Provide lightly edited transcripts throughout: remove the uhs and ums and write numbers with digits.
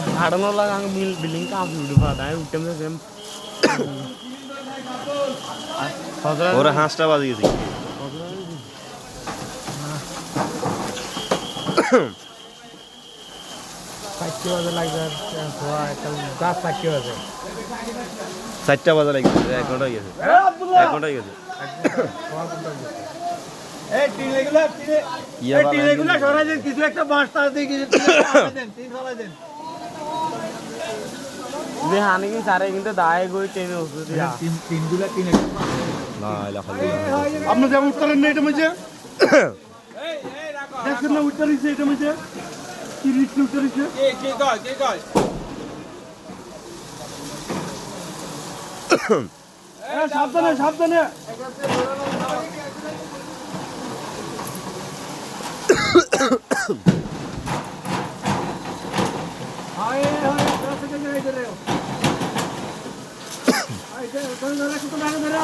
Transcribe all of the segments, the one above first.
झाडांना लागा बिल्डिंग काम उठबा दाय उठम से ওরা হাঁসটা বাজে গেছে পাঁচটি বাজে লাগবে একটা গাছ পাঁচটি বাজে 4টা বাজে লাগছে 1 ঘন্টা হয়ে গেছে 1 ঘন্টা হয়ে গেছে এই টিন এগুলা সরাই দেন কিছু একটা বাঁশ তার দিয়ে কিছু দেন তিন সরাই দেন যে হানি কি সারে কিন্তু দায় গই টেনে ওষুধ দিয়া তিনগুলা টিন না ইলাহা আপনি যেমন উত্তরেন না এটা মধ্যে দেখছেন না উত্তরিছে এটা মধ্যে কি রিস্ক উত্তরিছে কে কয় সাবধানে সাবধানে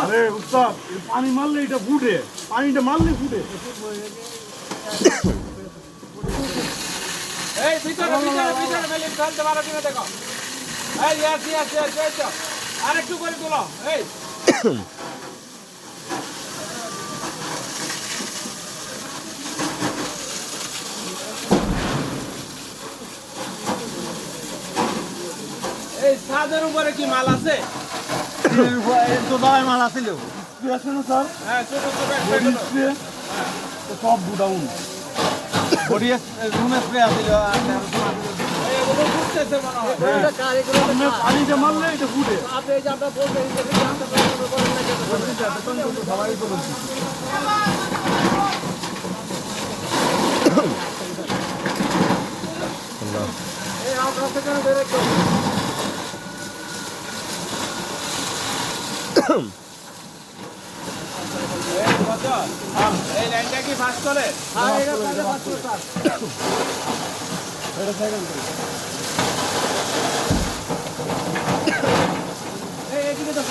আরে উস্তাদ পানি মারলে এটা ফুটে পানিটা মারলে ফুটে এই ভিতরে ভিতরে ভিতরে মেলে ফেলতে পারো কিনা দেখো এই ইয়াস আরেকটু করে তোলো এই এই ছাদের উপরে কি মাল আছে তো দাওয়াই মাল আছিল স্যার হ্যাঁ ছোট ছোট সব বুডাউন বডি রুমে স্প্রে আছিল এগুলো ফুটতেছে মনে হয় এটা কারিগর পানিতে মারলে এটা ফুটে আপনি এই যে আমরা বলতে এই যে আমরা করেন না কেন সবাই তো বলছি আল্লাহ এই আমরা থেকে বেরে এই লাইনটা কি ফাস্ট করে হ্যাঁ এটা ফাস্ট করে স্যার এটা সেকেন্ড এই এদিকে তো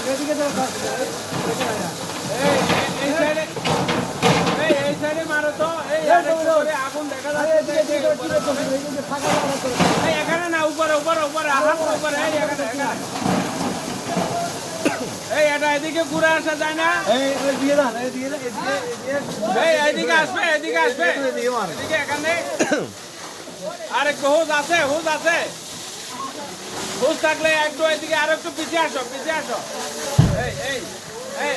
এই সাইডে এই সাইডে মারো তো এই আগুন দেখা যাচ্ছে এই এখানে না উপরে উপরে উপরে আহার উপরে এই এখানে এই এটা এদিকে ঘুরে আসা যায় না এই দিয়ে দাও এই দিয়ে এই এদিকে আসবে এদিকে এখানে আরেকটু হুজ আছে হুজ থাকলে একটু এদিকে আর একটু পিছিয়ে আসো এই এই এই